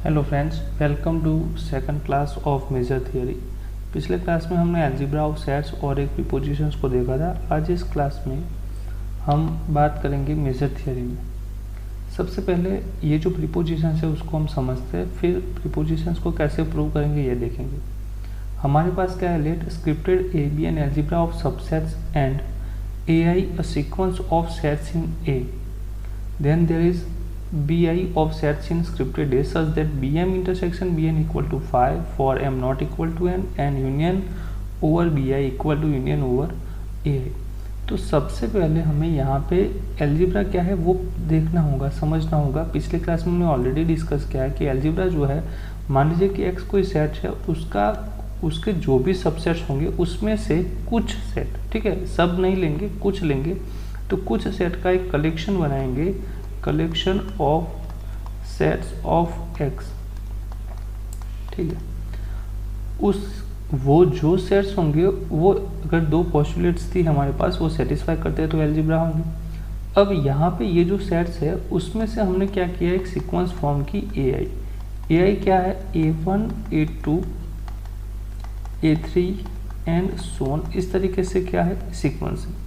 Hello friends, welcome to second class of measure theory. पिछले class में हमने algebra of sets और एक प्रीपोजिशंस को देखा था। आज इस क्लास में हम बात करेंगे मेजर थियरी में। सबसे पहले ये जो प्रीपोजिशंस है उसको हम समझते हैं, फिर प्रीपोजिशंस को कैसे प्रूव करेंगे ये देखेंगे। हमारे पास क्या है, let scripted A be an algebra of subsets and A I a sequence of sets in A, then there is bi of sets in scripted A such that bm intersection bn equal to 5 for m not equal to n and union over bi equal to union over ai। तो सबसे पहले हमें यहाँ पे algebra क्या है वो देखना होगा, समझना होगा। पिछले क्लास में हमने ऑलरेडी डिस्कस किया है कि एल्जिब्रा जो है, मान लीजिए कि x कोई सेट है, उसके जो भी सबसेट्स होंगे उसमें से कुछ सेट, ठीक है, सब नहीं लेंगे, कुछ लेंगे, तो कुछ सेट का एक कलेक्शन बनाएंगे, collection of sets of x, ठीक है। वो जो सेट्स होंगे वो अगर दो पोस्टुलेट्स थी हमारे पास, वो सेटिस्फाई करते हैं तो एल्जिब्रा होंगे। अब यहाँ पे ये जो सेट्स है उसमें से हमने क्या किया, एक सीक्वेंस फॉर्म की ए आई क्या है, A1 A2 A3 एंड सोन, इस तरीके से क्या है सीक्वेंस है।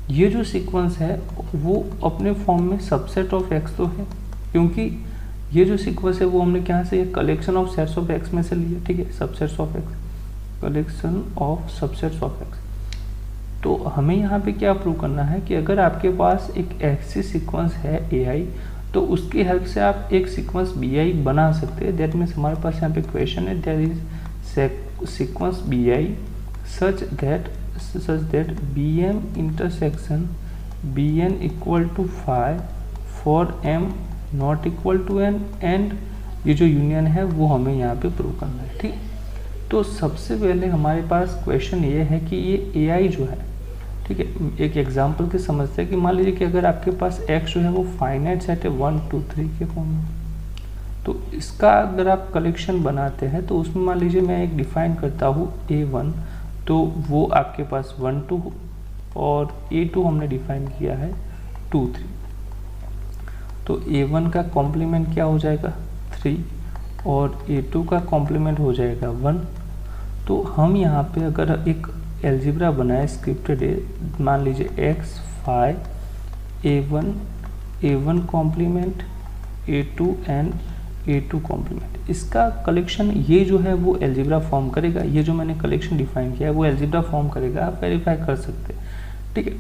ये जो सीक्वेंस है वो अपने फॉर्म में सबसेट ऑफ एक्स तो है, क्योंकि ये जो सीक्वेंस है वो हमने क्या से, collection of sets of x में से लिया, ठीक है, subsets of x, collection of subsets of x. तो हमें यहाँ पे क्या प्रूव करना है कि अगर आपके पास एक ऐसी सीक्वेंस है ए आई, तो उसकी हेल्प से आप एक सीक्वेंस बी आई बना सकते हैं। दैट मीन्स हमारे पास यहाँ पे क्वेश्चन है, there is sequence B I such that bm intersection bn equal to 5 for m not equal to n and ये जो यूनियन है वो हमें यहाँ पे प्रूव करना है, ठीक। तो सबसे पहले हमारे पास क्वेश्चन ये है कि ये ए आई जो है, ठीक है, एक एग्जांपल के समझते हैं कि मान लीजिए कि अगर आपके पास x जो है वो फाइनाइट सेट है 1 2 3 के फॉर्म में, तो इसका अगर आप कलेक्शन बनाते हैं तो उसमें मान लीजिए मैं एक डिफाइन करता हूँ A1, तो वो आपके पास 1 2 और A2 हमने डिफाइन किया है 2 3। तो A1 का कॉम्प्लीमेंट क्या हो जाएगा 3 और A2 का कॉम्प्लीमेंट हो जाएगा 1। तो हम यहाँ पे अगर एक एल्जिब्रा बनाए स्क्रिप्टेड है, मान लीजिए x 5 A1 complement A2 and A2 complement, इसका कलेक्शन ये जो है वो एल्जिब्रा फॉर्म करेगा। ये जो मैंने कलेक्शन डिफाइन किया है वो एल्जिब्रा फॉर्म करेगा, आप वेरीफाई कर सकते हैं, ठीक है।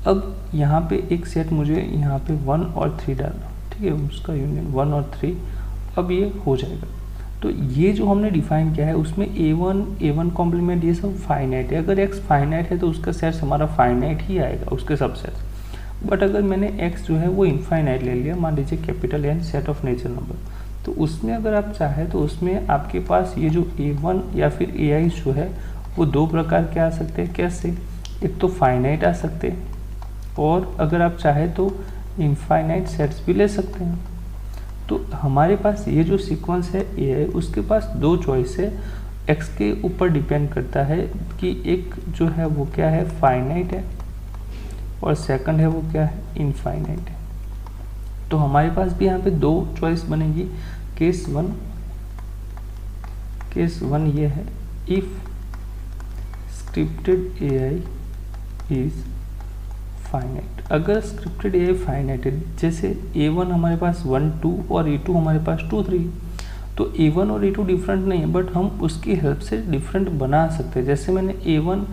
अब यहाँ पे एक सेट मुझे यहाँ पे 1 और 3 डालना, ठीक है, उसका यूनियन 1 और 3, अब ये हो जाएगा। तो ये जो हमने डिफाइन किया है उसमें A1 कॉम्प्लीमेंट ये सब फाइनाइट है। अगर x फाइनाइट है तो उसका सेट्स हमारा फाइनाइट ही आएगा, उसके सबसेट्स। बट अगर मैंने x जो है वो इनफाइनाइट ले लिया, मान लीजिए capital N set of natural number, तो उसमें अगर आप चाहें तो उसमें आपके पास ये जो A1 या फिर AI जो है वो दो प्रकार के आ सकते हैं। कैसे, एक तो फाइनाइट आ सकते हैं और अगर आप चाहें तो इनफाइनाइट सेट्स भी ले सकते हैं। तो हमारे पास ये जो सीक्वेंस है AI, उसके पास दो चॉइस है, x के ऊपर डिपेंड करता है कि एक जो है वो क्या है, फाइनाइट है, और सेकंड है वो क्या है, इनफाइनाइट है। तो हमारे पास भी यहाँ पे दो चॉइस बनेगी। केस वन ये है, if scripted A I is finite. अगर स्क्रिप्टेड ए आई फाइनाइट है, जैसे A1 हमारे पास 1 2 और A2 हमारे पास 2 3, तो A1 और A2 डिफरेंट नहीं है, बट हम उसकी हेल्प से डिफरेंट बना सकते हैं। जैसे मैंने A1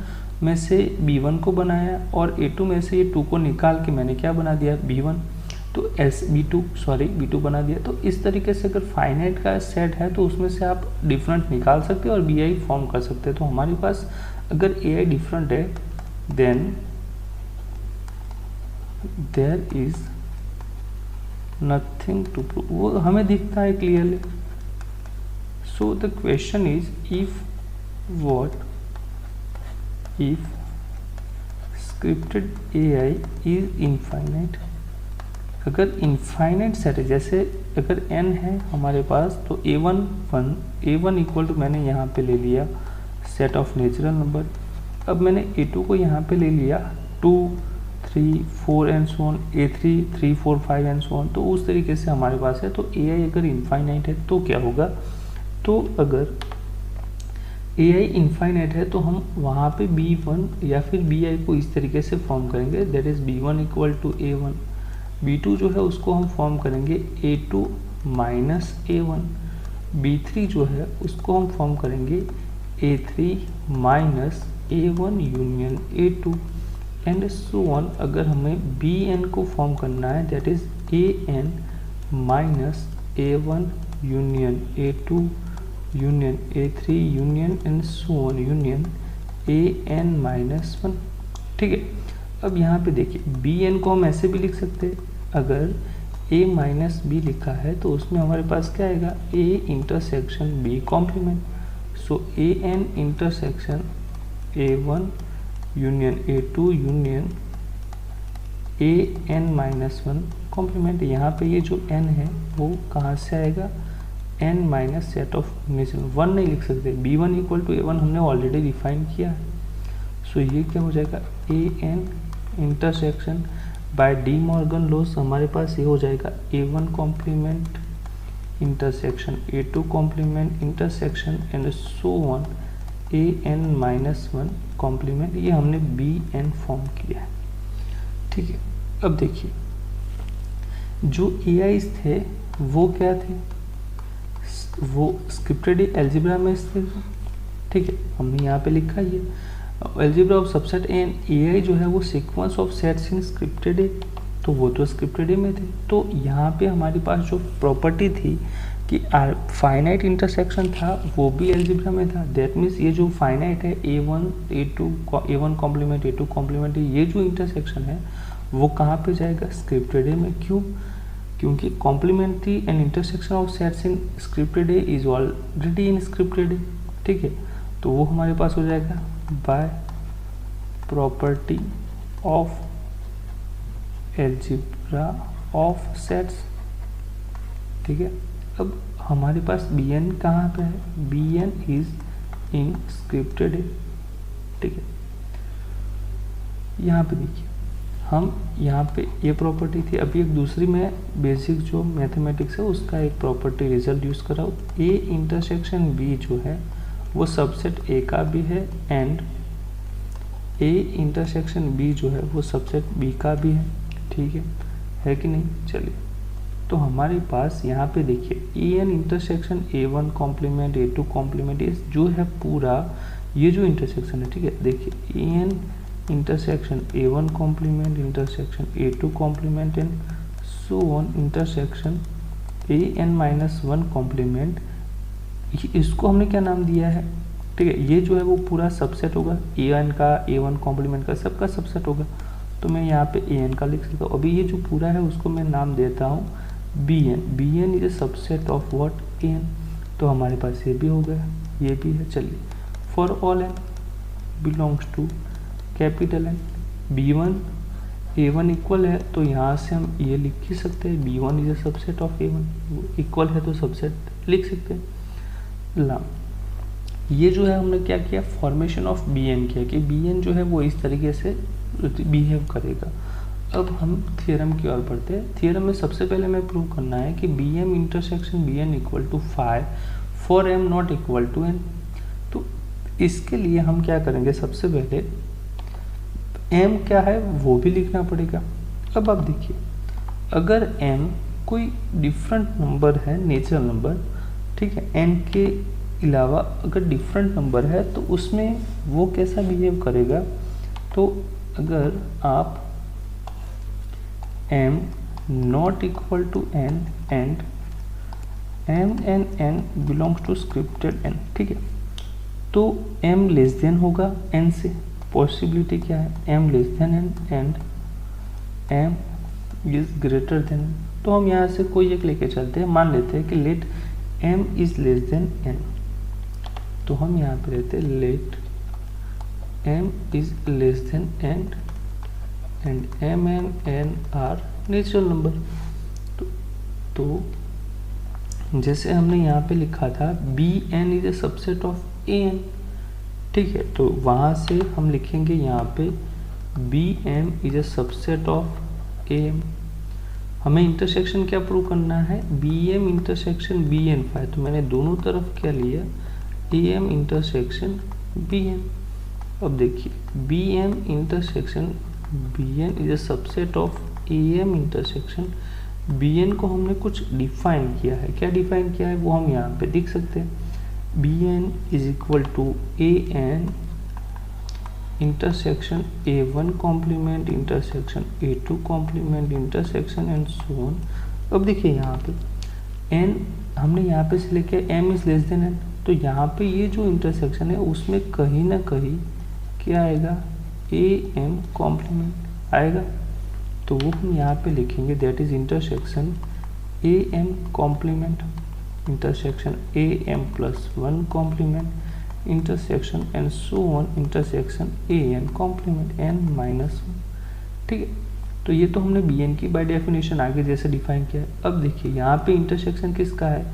में से B1 को बनाया और A2 में से ये 2 को निकाल के मैंने क्या बना दिया, B1, तो B2 बना दिया। तो इस तरीके से अगर फाइनाइट का सेट है तो उसमें से आप डिफरेंट निकाल सकते हैं और बी आई फॉर्म कर सकते हैं। तो हमारे पास अगर ए आई डिफरेंट है, then there is nothing to prove, वो हमें दिखता है clearly. So the question is if scripted A I is infinite. अगर इनफाइनाइट सेट है, जैसे अगर n है हमारे पास, तो A1 इक्वल टू मैंने यहाँ पे ले लिया सेट ऑफ नेचुरल नंबर। अब मैंने A2 को यहाँ पे ले लिया 2 3 4 and so on, A3 3 4 5 and so on. तो उस तरीके से हमारे पास है। तो AI अगर इनफाइनाइट है तो क्या होगा, तो अगर AI इनफाइनाइट है तो हम वहाँ पे B1 या फिर BI को इस तरीके से फॉर्म करेंगे, that is B1 equal to A1, B2 जो है उसको हम फॉर्म करेंगे A2 माइनस A1, B3 जो है उसको हम फॉर्म करेंगे A3 minus A1 union A2 and so on. अगर हमें BN को फॉर्म करना है that is AN minus A1 union A2 union A3 union and so on union AN minus 1। ठीक है, अब यहाँ पे देखिए BN को हम ऐसे भी लिख सकते हैं, अगर A माइनस B लिखा है तो उसमें हमारे पास क्या आएगा, A intersection B complement. So AN intersection A1 union A2 union AN minus 1 complement. यहाँ पे ये जो N है वो कहाँ से आएगा, N minus set of natural, 1 नहीं लिख सकते, B1 इक्वल टू A1 हमने ऑलरेडी डिफाइन किया है। सो ये क्या हो जाएगा, AN intersection by De Morgan laws हमारे पास ये हो जाएगा A1 complement intersection A2 complement intersection and so on AN minus 1 complement. ये हमने BN फॉर्म किया है। ठीक है, अब देखिए जो AIs थे वो क्या थे, वो स्क्रिप्टेड एल्जेब्रा में थे। ठीक है, हमने यहाँ पे लिखा ही है algebra of subset and AI जो है वो sequence of sets in scripted है, तो वो तो स्क्रिप्टेड में थे। तो यहाँ पे हमारे पास जो प्रॉपर्टी थी कि फाइनाइट इंटरसेक्शन था वो भी एल्जेब्रा में था, दैट मीन्स ये जो फाइनाइट है A1 A2 A1 complement A2 complement, ये जो इंटरसेक्शन है वो कहाँ पे जाएगा, स्क्रिप्टेड में। क्यों, क्योंकि complementary and intersection of sets in scripted A is already in scripted A. ठीक है, तो वो हमारे पास हो जाएगा by property of algebra of sets. ठीक है, अब हमारे पास BN कहाँ पे है, BN is in scripted A. ठीक है, यहाँ पे देखिए हम यहाँ पे ये प्रॉपर्टी थी, अभी एक दूसरी में बेसिक जो मैथमेटिक्स है उसका एक प्रॉपर्टी रिजल्ट यूज़ करा। A इंटरसेक्शन B जो है वो सबसेट A का भी है एंड A इंटरसेक्शन B जो है वो सबसेट B का भी है। ठीक है कि नहीं। चलिए, तो हमारे पास यहाँ पे देखिए AN intersection A1 complement A2 complement जो है पूरा ये जो इंटरसेक्शन है। ठीक है, देखिए AN intersection A1 complement intersection A2 complement and so on intersection AN minus 1 complement, इसको हमने क्या नाम दिया है। ठीक है, ये जो है वो पूरा सबसेट होगा, AN का A1 कॉम्प्लीमेंट का सबका सबसेट होगा। तो मैं यहाँ पे AN का लिख सकता हूँ। अभी ये जो पूरा है उसको मैं नाम देता हूँ BN। BN is a subset of what, AN। तो हमारे पास ये भी हो गया, ये भी है। चलिए, for all N belongs to capital N, B1 A1 equal है तो यहाँ से हम ये लिख ही सकते हैं B1 is a subset of A1, equal है तो सबसेट लिख सकते हैं। ला ये जो है हमने क्या किया, फॉर्मेशन ऑफ BN किया कि BN जो है वो इस तरीके से बिहेव करेगा। अब हम थियरम की ओर बढ़ते हैं। थियरम में सबसे पहले हमें प्रूव करना है कि BM intersection BN equal to 5 for M not equal to N। तो इसके लिए हम क्या करेंगे, सबसे पहले M क्या है वो भी लिखना पड़ेगा। अब आप देखिए, अगर M कोई डिफरेंट नंबर है, नेचुरल नंबर, ठीक है, N के अलावा अगर डिफरेंट नंबर है तो उसमें वो कैसा बिहेव करेगा। तो अगर आप M not equal to N and M and N belongs to scripted N, ठीक है, तो M लेस देन होगा N से। पॉसिबिलिटी क्या है, M less than N and M is greater than. तो हम यहाँ से कोई एक लेके चलते हैं, मान लेते हैं कि let M is less than N। तो हम यहाँ पे रहते हैं let M is less than N and M and N are natural number. तो जैसे हमने यहाँ पे लिखा था BN is a subset of AN, ठीक है, तो वहाँ से हम लिखेंगे यहाँ पे B M is a subset of A M. हमें इंटरसेक्शन क्या प्रूव करना है, B M intersection B N phi. तो मैंने दोनों तरफ क्या लिया, A M intersection B N. अब देखिए B M intersection B N is a subset of A M intersection B N को हमने कुछ डिफाइन किया है। क्या डिफाइन किया है वो हम यहाँ पे देख सकते हैं। B N is equal to A N intersection A one complement intersection A two complement intersection and so on. अब देखिए यहाँ पे एन हमने यहाँ पे से लेके M is less than N, तो यहाँ पे ये जो इंटरसेक्शन है उसमें कहीं ना कहीं क्या आएगा, ए एम कॉम्प्लीमेंट आएगा। तो वो हम यहाँ पे लिखेंगे that is intersection A M complement intersection A M plus one complement intersection and so on intersection A N complement N minus one. ठीक है, तो ये तो हमने बी एन की बाय डेफिनेशन आगे जैसे डिफाइन किया है। अब देखिए यहाँ पे इंटरसेक्शन किसका है,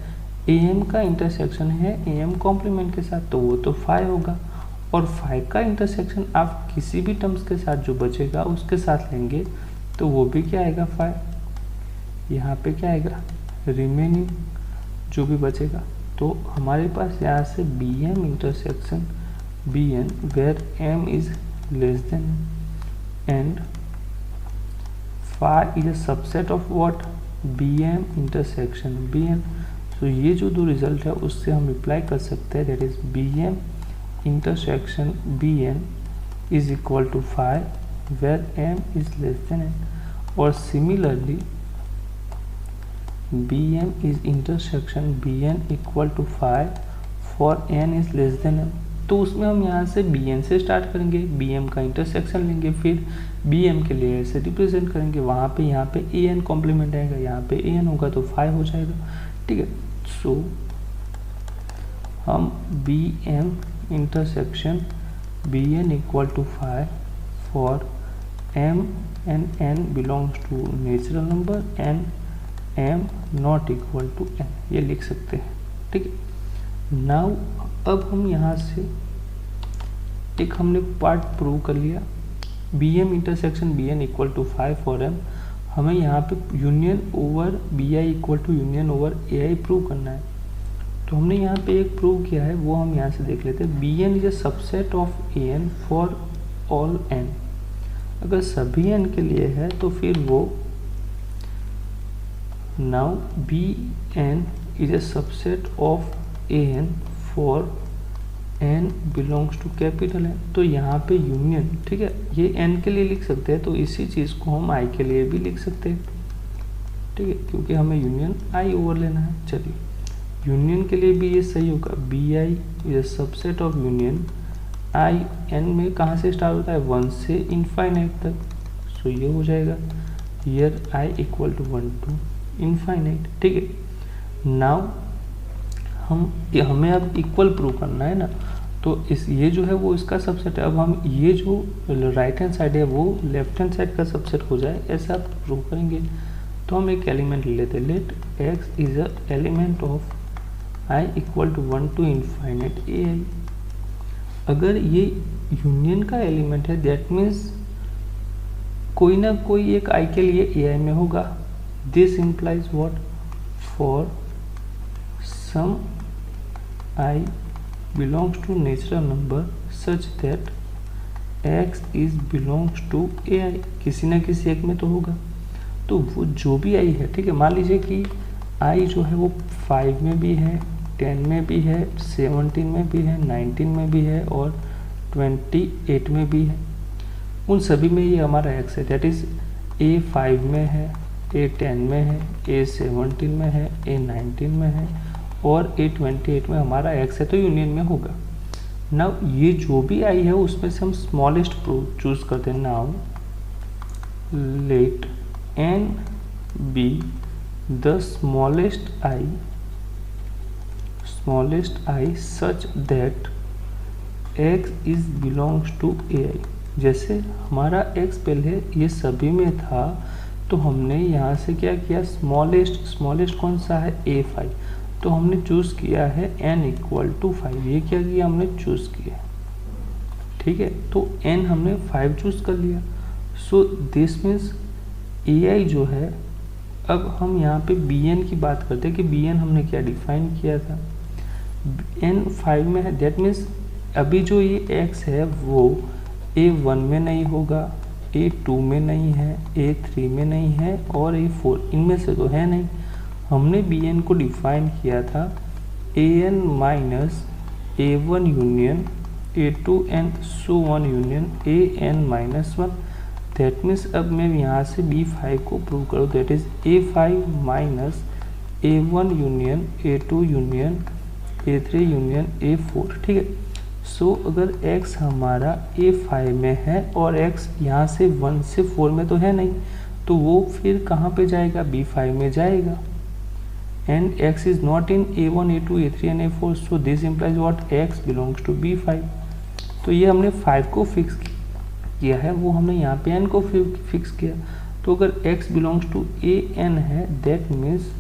ए एम का इंटरसेक्शन है ए एम कॉम्प्लीमेंट के साथ, तो वो तो फाई होगा। और फाई का इंटरसेक्शन आप किसी भी टर्म्स के साथ जो बचेगा उसके साथ लेंगे तो वो भी क्या आएगा, फाई। यहाँ पे क्या आएगा, रिमेनिंग जो भी बचेगा। तो हमारे पास यहाँ से B M intersection B N where M is less than and phi is a subset of what, B M intersection B N. तो ये जो दो रिजल्ट है उससे हम रिप्लाई कर सकते हैं that is B M intersection B N is equal to phi where M is less than N. और similarly B M is intersection B N equal to phi for N is less than N. तो उसमें हम यहाँ से बी एन से start करेंगे, बी एम का इंटरसेक्शन लेंगे, फिर बी एम के लिए ऐसे रिप्रेजेंट करेंगे। वहाँ पे यहाँ पे ए एन कॉम्प्लीमेंट आएगा, यहाँ पे ए एन होगा तो फाई हो जाएगा। ठीक है, सो हम B M intersection B N equal to phi for M and N belongs to natural number and M not equal to N, ये लिख सकते हैं। ठीक है, नाउ अब हम यहाँ से एक हमने पार्ट प्रूव कर लिया, B M intersection B N equal to phi for M. हमें यहाँ पे union over B I equal to union over A I prove करना है। तो हमने यहाँ पे एक प्रूव किया है, वो हम यहाँ से देख लेते हैं। B N is a subset of A N for all N. अगर सभी एन के लिए है तो फिर वो now B N is a subset of A N for N belongs to capital N. तो यहाँ पे यूनियन, ठीक है, ये एन के लिए लिख सकते हैं, तो इसी चीज़ को हम आई के लिए भी लिख सकते हैं। ठीक है, क्योंकि हमें यूनियन आई ओवर लेना है। चलिए, यूनियन के लिए भी ये सही होगा, B I is a subset of union I N में कहाँ से स्टार्ट होता है, 1 से इनफाइनाइट तक। सो ये हो जाएगा here I equal to 1 to infinite. ठीक है, नाउ हमें अब इक्वल प्रूव करना है ना, तो इस ये जो है वो इसका सबसेट है। अब हम ये जो राइट हैंड साइड है वो लेफ्ट हैंड साइड का सबसेट हो जाए ऐसा प्रूव करेंगे। तो हम एक एलिमेंट ले लेते हैं, let X is a element of I equal to 1 to infinite A I. अगर ये यूनियन का एलिमेंट है दैट मीन्स कोई ना कोई एक आई के लिए ए आई में होगा। This implies what, for some I belongs to natural number such that X is belongs to A I. किसी ना किसी एक में तो होगा, तो वो जो भी आई है, ठीक है, मान लीजिए कि आई जो है वो 5 में भी है, 10 में भी है, 17 में भी है, 19 में भी है और 28 में भी है। उन सभी में ये हमारा एक्स है, दैट इज ए 5 में है, ए 10 में है, ए 17 में है, ए 19 में है और ए 28 में हमारा एक्स है, तो यूनियन में होगा। नाउ ये जो भी आई है उसमें से हम स्मॉलेस्ट चूज करते हैं। Now let N be the smallest I such that x is belongs to A I. जैसे हमारा x पहले ये सभी में था, तो हमने यहाँ से क्या किया, स्मॉलेस्ट कौन सा है, a5, तो हमने चूज़ किया है n इक्वल टू 5। ये क्या किया, हमने चूज़ किया। ठीक है, तो n हमने 5 चूज़ कर लिया। सो दिस मीन्स ai जो है, अब हम यहाँ पे bn की बात करते हैं कि bn हमने क्या डिफाइन किया था, n 5 में है, दैट मीन्स अभी जो ये x है वो a1 में नहीं होगा, a2 में नहीं है, a3 में नहीं है और a4 इनमें से तो है नहीं। हमने bn को डिफाइन किया था an minus a1 union a2 and so one union an minus 1। That means अब मैं यहाँ से b5 को प्रूव करूँ, that is a5 minus a1 union a2 union a3 union a4। ठीक है, सो अगर x हमारा a5 में है और x यहाँ से 1 से 4 में तो है नहीं, तो वो फिर कहाँ पे जाएगा, b5 में जाएगा। And x is not in a1 a2 a3 and a4, so this implies what, x belongs to b5। तो ये हमने 5 को फिक्स किया है, वो हमने यहाँ पे n को फिक्स किया। तो अगर x बिलोंग्स टू an है, दैट मीन्स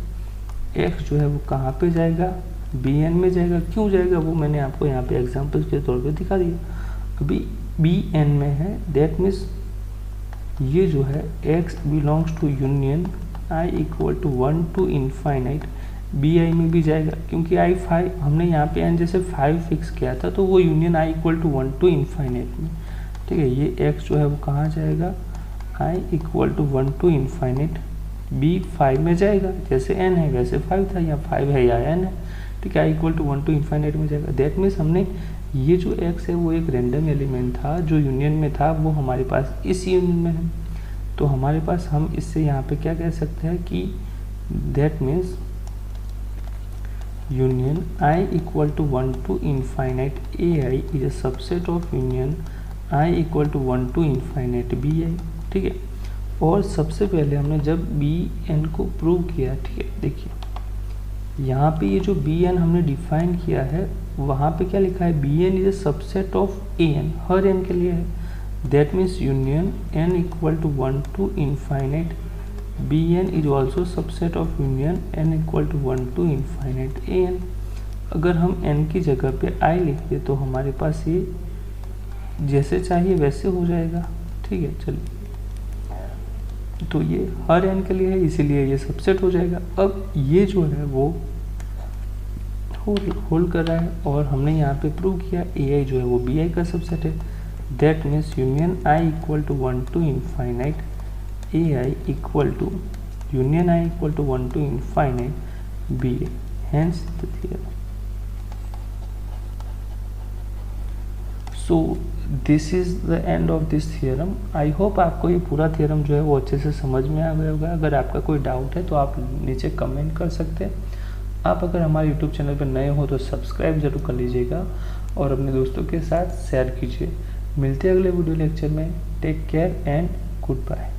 x जो है वो कहाँ पे जाएगा, bn में जाएगा। क्यों जाएगा वो मैंने आपको यहाँ पे एग्जांपल के तौर पे दिखा दिया। अभी bn में है, दैट मीन्स ये जो है x belongs to union i equal to 1 to infinite bi में भी जाएगा, क्योंकि i 5 हमने यहाँ पे n जैसे 5 फिक्स किया था, तो वो union i equal to 1 to infinite में। ठीक है, ये x जो है वो कहाँ जाएगा, i equal to 1 to infinite b5 में जाएगा, जैसे n है वैसे 5 था, या 5 है या n है। ठीक है, i equal to 1 to infinite में जाएगा। दैट मीन्स हमने ये जो x है वो एक रैंडम एलिमेंट था जो यूनियन में था, वो हमारे पास इस यूनियन में है। तो हमारे पास हम इससे यहाँ पे क्या कह सकते हैं कि that means union i equal to 1 to infinite ai is a subset of union i equal to 1 to infinite bi। ठीक है, और सबसे पहले हमने जब bn को प्रूव किया, ठीक है, देखिए यहाँ पे ये जो bn हमने डिफाइन किया है, वहाँ पे क्या लिखा है, bn is a subset of an, हर n के लिए है। That means union n equal to 1 to infinite bn is also subset of union n equal to 1 to infinite an। अगर हम n की जगह पे i लिखिए तो हमारे पास ये जैसे चाहिए वैसे हो जाएगा। ठीक है, चलिए, तो ये हर n के लिए है, इसीलिए ये सबसेट हो जाएगा। अब ये जो है वो होल्ड कर रहा है, और हमने यहाँ पे प्रूव किया ai जो है वो bi का सबसेट है। That means union i equal to 1 to infinite ai equal to union i equal to 1 to infinite ba, hence the theorem. So this is the end of this theorem. I hope आपको ये पूरा theorem जो है वो अच्छे से समझ में आ गया होगा। अगर आपका कोई डाउट है तो आप नीचे कमेंट कर सकते हैं। आप अगर हमारे यूट्यूब चैनल पर नए हो तो सब्सक्राइब जरूर कर लीजिएगा और अपने दोस्तों के साथ शेयर कीजिए। मिलते हैं अगले वीडियो लेक्चर में। Take care and good bye.